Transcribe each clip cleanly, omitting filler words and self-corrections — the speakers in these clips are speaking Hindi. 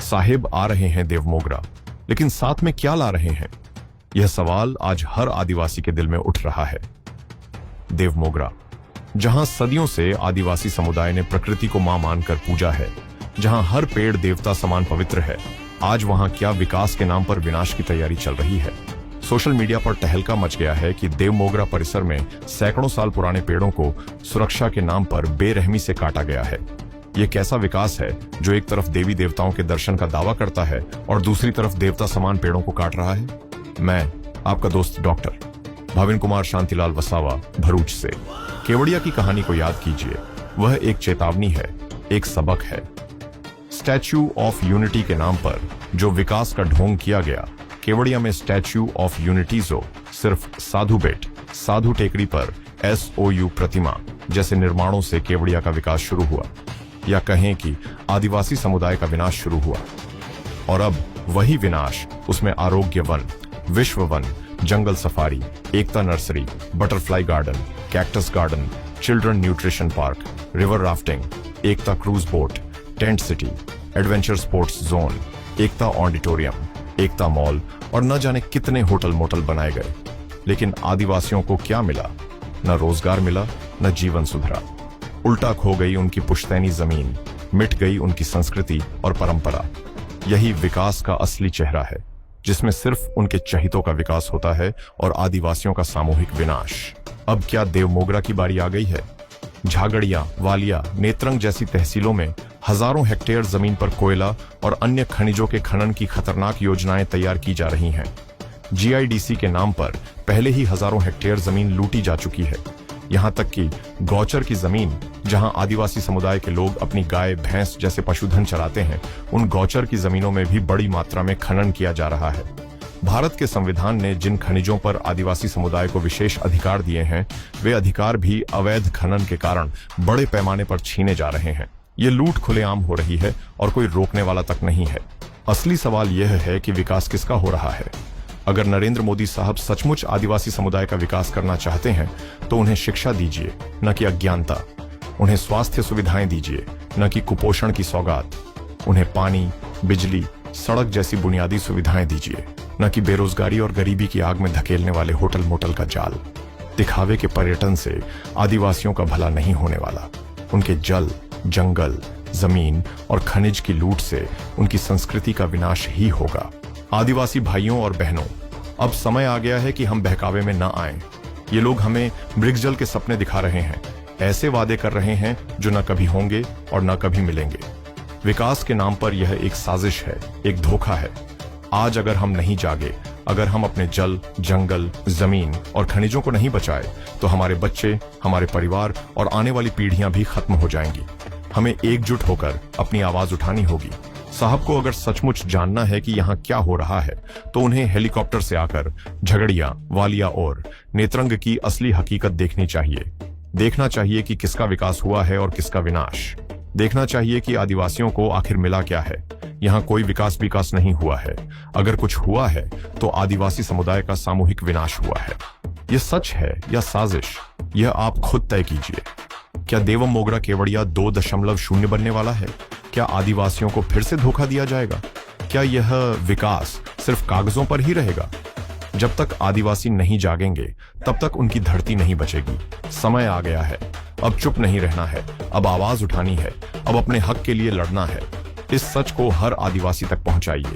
साहिब आ रहे हैं देवमोगरा, लेकिन साथ में क्या ला रहे हैं? यह सवाल आज हर आदिवासी के दिल में उठ रहा है। देवमोगरा, जहां सदियों से आदिवासी समुदाय ने प्रकृति को मां मानकर पूजा है, जहां हर पेड़ देवता समान पवित्र है, आज वहां क्या विकास के नाम पर विनाश की तैयारी चल रही है? सोशल मीडिया पर तहलका मच गया है कि देवमोगरा परिसर में सैकड़ों साल पुराने पेड़ों को सुरक्षा के नाम पर बेरहमी से काटा गया है। यह कैसा विकास है जो एक तरफ देवी देवताओं के दर्शन का दावा करता है और दूसरी तरफ देवता समान पेड़ों को काट रहा है? मैं आपका दोस्त डॉक्टर भाविन कुमार शांतिलाल वसावा, भरूच से। केवड़िया की कहानी को याद कीजिए। वह एक चेतावनी है, एक सबक है। स्टैच्यू ऑफ यूनिटी के नाम पर जो विकास का ढोंग किया गया, केवड़िया में स्टैच्यू ऑफ यूनिटीजो सिर्फ साधु बेट, साधु टेकड़ी पर SOU प्रतिमा जैसे निर्माणों से केवड़िया का विकास शुरू हुआ, या कहें कि आदिवासी समुदाय का विनाश शुरू हुआ। और अब वही विनाश, उसमें Arogya Van, Vishwa Van, Jungle Safari, Ekta Nursery, Butterfly Garden, Cactus Garden, Children Nutrition Park, River Rafting, Ekta Cruise Boat, Tent City, Adventure Sports Zone, Ekta Auditorium, Ekta Mall और न जाने कितने होटल मोटल बनाए गए। लेकिन आदिवासियों को क्या मिला? न रोजगार मिला, न जीवन सुधरा। उल्टा खो गई उनकी पुश्तैनी जमीन, मिट गई उनकी संस्कृति और परंपरा। यही विकास का असली चेहरा है, जिसमें सिर्फ उनके चहितों का विकास होता है और आदिवासियों का सामूहिक विनाश। अब क्या देवमोगरा की बारी आ गई है? झागड़िया, वालिया, नेत्रंग जैसी तहसीलों में हजारों हेक्टेयर जमीन पर कोयला और अन्य खनिजों के खनन की खतरनाक योजनाएं तैयार की जा रही हैं। GIDC के नाम पर पहले ही हजारों हेक्टेयर जमीन लूटी जा चुकी है। यहां तक कि गौचर की जमीन, जहां आदिवासी समुदाय के लोग अपनी गाय, भैंस जैसे पशुधन चराते हैं, उन गौचर की जमीनों में भी बड़ी मात्रा में खनन किया जा रहा है। भारत के संविधान ने जिन खनिजों पर आदिवासी समुदाय को विशेष अधिकार दिए हैं, वे अधिकार भी अवैध खनन के कारण बड़े पैमाने पर छीने जा रहे हैं। ये लूट खुलेआम हो रही है और कोई रोकने वाला तक नहीं है। असली सवाल यह है कि विकास किसका हो रहा है? अगर नरेंद्र मोदी साहब सचमुच आदिवासी समुदाय का विकास करना चाहते हैं, तो उन्हें शिक्षा दीजिए, न कि अज्ञानता। उन्हें स्वास्थ्य सुविधाएं दीजिए, न कि कुपोषण की सौगात। उन्हें पानी, बिजली, सड़क जैसी बुनियादी सुविधाएं दीजिए, न कि बेरोजगारी और गरीबी की आग में धकेलने वाले होटल मोटल का जाल। दिखावे के पर्यटन से आदिवासियों का भला नहीं होने वाला। उनके जल, जंगल, जमीन और खनिज की लूट से उनकी संस्कृति का विनाश ही होगा। आदिवासी भाइयों और बहनों, अब समय आ गया है कि हम बहकावे में न आएं। ये लोग हमें मृगजल के सपने दिखा रहे हैं, ऐसे वादे कर रहे हैं जो न कभी होंगे और न कभी मिलेंगे। विकास के नाम पर यह एक साजिश है, एक धोखा है। आज अगर हम नहीं जागे, अगर हम अपने जल, जंगल, जमीन और खनिजों को नहीं बचाए, तो हमारे बच्चे, हमारे परिवार और आने वाली पीढ़ियां भी खत्म हो जाएंगी। हमें एकजुट होकर अपनी आवाज उठानी होगी। साहब को अगर सचमुच जानना है कि यहाँ क्या हो रहा है, तो उन्हें हेलीकॉप्टर से आकर झगड़िया, वालिया और नेत्रंग की असली हकीकत देखनी चाहिए। देखना चाहिए कि किसका विकास हुआ है और किसका विनाश। देखना चाहिए कि आदिवासियों को आखिर मिला क्या है। यहाँ कोई विकास नहीं हुआ है। अगर कुछ हुआ है तो आदिवासी समुदाय का सामूहिक विनाश हुआ है। यह सच है या साजिश, यह आप खुद तय कीजिए। क्या देवमोगरा केवड़िया 2.0 बनने वाला है? क्या आदिवासियों को फिर से धोखा दिया जाएगा? क्या यह विकास सिर्फ कागजों पर ही रहेगा? जब तक आदिवासी नहीं जागेंगे, तब तक उनकी धरती नहीं बचेगी। समय आ गया है, अब चुप नहीं रहना है, अब आवाज उठानी है, अब अपने हक के लिए लड़ना है। इस सच को हर आदिवासी तक पहुंचाइए।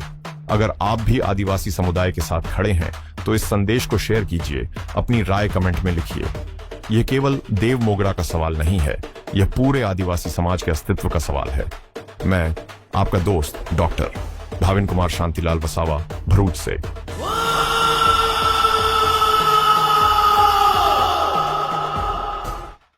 अगर आप भी आदिवासी समुदाय के साथ खड़े हैं, तो इस संदेश को शेयर कीजिए, अपनी राय कमेंट में लिखिए। यह केवल देवमोगरा का सवाल नहीं है, यह पूरे आदिवासी समाज के अस्तित्व का सवाल है। मैं आपका दोस्त डॉक्टर भाविन कुमार शांतिलाल वसावा, भरूच से।